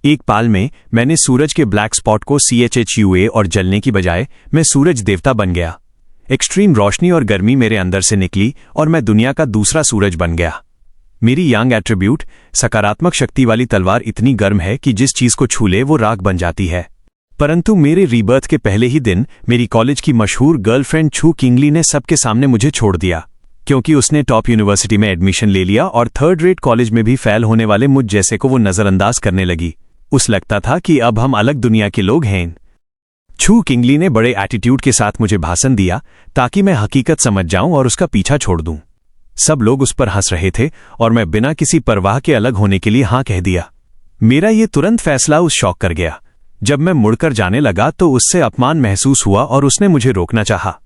एक पाल में मैंने सूरज के ब्लैक स्पॉट को CHUA और जलने की बजाय मैं सूरज देवता बन गया। एक्सट्रीम रोशनी और गर्मी मेरे अंदर से निकली और मैं दुनिया का दूसरा सूरज बन गया। मेरी यंग एट्रीब्यूट सकारात्मक शक्ति वाली तलवार इतनी गर्म है कि जिस चीज को छू ले वो राख बन जाती है। परंतु मेरे रीबर्थ के पहले ही दिन मेरी कॉलेज की मशहूर गर्लफ्रेंड छू किंगली ने सबके सामने मुझे छोड़ दिया, क्योंकि उसने टॉप यूनिवर्सिटी में एडमिशन ले लिया और थर्ड रेट कॉलेज में भी फेल होने वाले मुझ जैसे को वो नजरअंदाज करने लगी। उस लगता था कि अब हम अलग दुनिया के लोग हैं। छू किंगली ने बड़े एटीट्यूड के साथ मुझे भाषण दिया ताकि मैं हकीकत समझ जाऊं और उसका पीछा छोड़ दूं। सब लोग उस पर हंस रहे थे और मैं बिना किसी परवाह के अलग होने के लिए हां कह दिया। मेरा ये तुरंत फैसला उस शॉक कर गया। जब मैं मुड़कर जाने लगा तो उससे अपमान महसूस हुआ और उसने मुझे रोकना चाहा।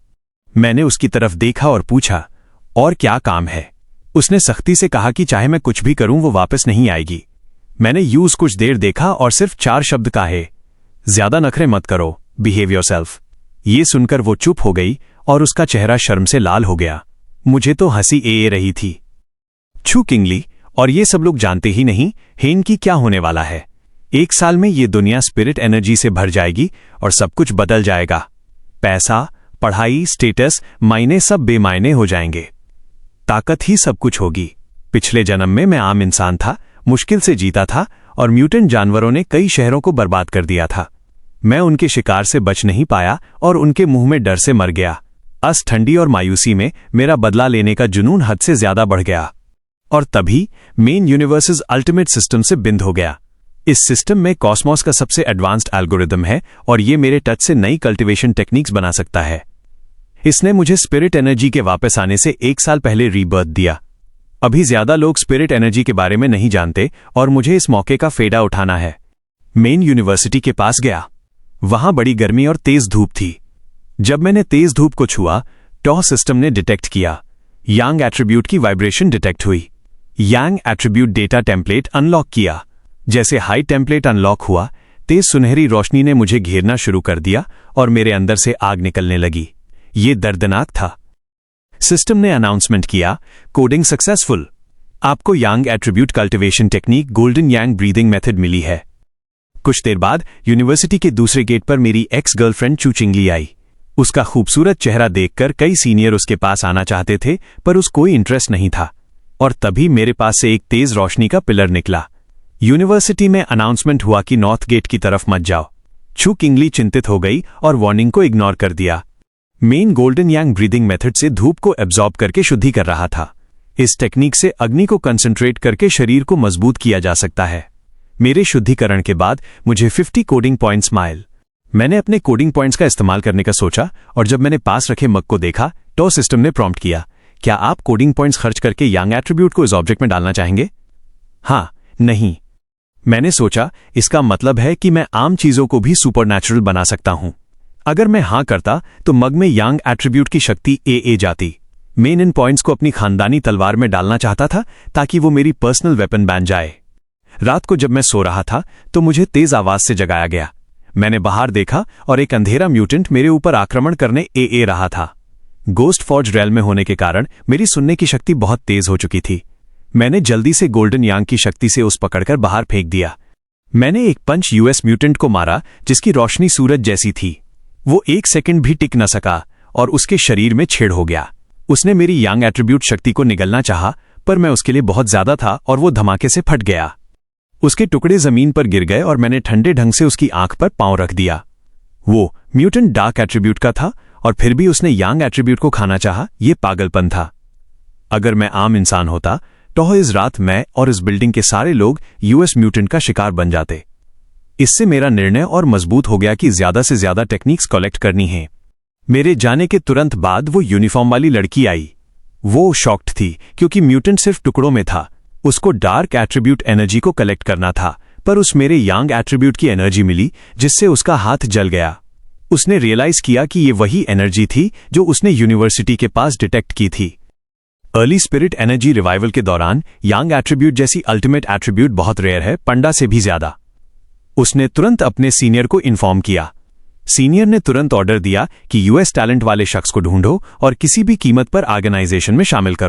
मैंने उसकी तरफ देखा और पूछा, और क्या काम है? उसने सख्ती से कहा कि चाहे मैं कुछ भी करूं वो वापस नहीं आएगी। मैंने यूज कुछ देर देखा और सिर्फ 4 शब्द कहे, ज्यादा नखरे मत करो, बिहेव योरसेल्फ। ये सुनकर वो चुप हो गई और उसका चेहरा शर्म से लाल हो गया। मुझे तो हंसी ए रही थी। छू किंगली और ये सब लोग जानते ही नहीं हेन की क्या होने वाला है। 1 साल में ये दुनिया स्पिरिट एनर्जी से भर जाएगी और सब कुछ बदल जाएगा। पैसा, पढ़ाई, स्टेटस, मायने सब बेमायने हो जाएंगे। ताकत ही सब कुछ होगी। पिछले जन्म में मैं आम इंसान था, मुश्किल से जीता था और म्यूटेंट जानवरों ने कई शहरों को बर्बाद कर दिया था। मैं उनके शिकार से बच नहीं पाया और उनके मुंह में डर से मर गया। ठंडी और मायूसी में मेरा बदला लेने का जुनून हद से ज्यादा बढ़ गया और तभी मेन यूनिवर्सेस अल्टीमेट सिस्टम से बिंद हो गया। इस सिस्टम में कॉस्मोस का सबसे एडवांस्ड एल्गोरिदम है और ये मेरे टच से नई कल्टीवेशन टेक्निक्स बना सकता है। इसने मुझे स्पिरिट एनर्जी के वापस आने से 1 साल पहले रीबर्थ दिया। अभी ज्यादा लोग स्पिरिट एनर्जी के बारे में नहीं जानते और मुझे इस मौके का फायदा उठाना है। मेन यूनिवर्सिटी के पास गया। वहां बड़ी गर्मी और तेज धूप थी। जब मैंने तेज धूप को छुआ, टॉ सिस्टम ने डिटेक्ट किया। यांग एट्रीब्यूट की वाइब्रेशन डिटेक्ट हुई। यांग एट्रीब्यूट डेटा टेम्पलेट अनलॉक किया। जैसे हाई टेम्पलेट अनलॉक हुआ, तेज सुनहरी रोशनी ने मुझे घेरना शुरू कर दिया और मेरे अंदर से आग निकलने लगी। ये दर्दनाक था। सिस्टम ने अनाउंसमेंट किया, कोडिंग सक्सेसफुल। आपको यांग एट्रीब्यूट कल्टीवेशन टेक्निक गोल्डन यांग ब्रीदिंग मेथड मिली है। कुछ देर बाद यूनिवर्सिटी के दूसरे गेट पर मेरी एक्स गर्लफ्रेंड छू किंगली आई। उसका खूबसूरत चेहरा देखकर कई सीनियर उसके पास आना चाहते थे, पर उस कोई इंटरेस्ट नहीं था। और तभी मेरे पास से एक तेज रोशनी का पिलर निकला। यूनिवर्सिटी में अनाउंसमेंट हुआ कि नॉर्थ गेट की तरफ मत जाओ। छू किंगली चिंतित हो गई और वार्निंग को इग्नोर कर दिया। मेन गोल्डन यांग ब्रीदिंग मेथड से धूप को एब्जॉर्ब करके शुद्धि कर रहा था। इस टेक्निक से अग्नि को कंसंट्रेट करके शरीर को मजबूत किया जा सकता है। मेरे शुद्धिकरण के बाद मुझे 50 कोडिंग पॉइंट्स मिले। मैंने अपने कोडिंग पॉइंट्स का इस्तेमाल करने का सोचा और जब मैंने पास रखे मग को देखा तो सिस्टम ने प्रॉम्प्ट किया, क्या आप कोडिंग पॉइंट्स खर्च करके यांग एट्रीब्यूट को इस ऑब्जेक्ट में डालना चाहेंगे? हाँ, नहीं। मैंने सोचा इसका मतलब है कि मैं आम चीजों को भी सुपरनैचुरल बना सकता हूं। अगर मैं हां करता तो मग में यांग एट्रीब्यूट की शक्ति ए जाती। मैं इन पॉइंट्स को अपनी खानदानी तलवार में डालना चाहता था ताकि वो मेरी पर्सनल वेपन बन जाए। रात को जब मैं सो रहा था तो मुझे तेज आवाज से जगाया गया। मैंने बाहर देखा और एक अंधेरा म्यूटेंट मेरे ऊपर आक्रमण करने ए रहा था। गोस्ट फॉर्ज रेल में होने के कारण मेरी सुनने की शक्ति बहुत तेज हो चुकी थी। मैंने जल्दी से गोल्डन यांग की शक्ति से उस पकड़कर बाहर फेंक दिया। मैंने एक पंच यूएस म्यूटेंट को मारा जिसकी रोशनी सूरज जैसी थी। वो 1 सेकंड भी टिक न सका और उसके शरीर में छेद हो गया। उसने मेरी यांग एट्रीब्यूट शक्ति को निगलना चाहा, पर मैं उसके लिए बहुत ज्यादा था और वो धमाके से फट गया। उसके टुकड़े जमीन पर गिर गए और मैंने ठंडे ढंग से उसकी आंख पर पांव रख दिया। वो म्यूटेंट डार्क एट्रीब्यूट का था और फिर भी उसने यांग एट्रीब्यूट को खाना चाहा। ये पागलपन था। अगर मैं आम इंसान होता तो इस रात मैं और इस बिल्डिंग के सारे लोग यूएस म्यूटेंट का शिकार बन जाते। इससे मेरा निर्णय और मजबूत हो गया कि ज्यादा से ज्यादा टेक्निक्स कलेक्ट करनी है। मेरे जाने के तुरंत बाद वो यूनिफॉर्म वाली लड़की आई। वो शॉक्ड थी क्योंकि म्यूटेंट सिर्फ टुकड़ों में था। उसको डार्क एट्रीब्यूट एनर्जी को कलेक्ट करना था, पर उस मेरे यांग एट्रीब्यूट की एनर्जी मिली जिससे उसका हाथ जल गया। उसने रियलाइज किया कि ये वही एनर्जी थी जो उसने यूनिवर्सिटी के पास डिटेक्ट की थी। अर्ली स्पिरिट एनर्जी रिवाइवल के दौरान यांग एट्रीब्यूट जैसी अल्टीमेट एट्रीब्यूट बहुत रेयर है, पंडा से भी ज्यादा। उसने तुरंत अपने सीनियर को इन्फॉर्म किया। सीनियर ने तुरंत ऑर्डर दिया कि यूएस टैलेंट वाले शख्स को ढूंढो और किसी भी कीमत पर ऑर्गेनाइजेशन में शामिल करो।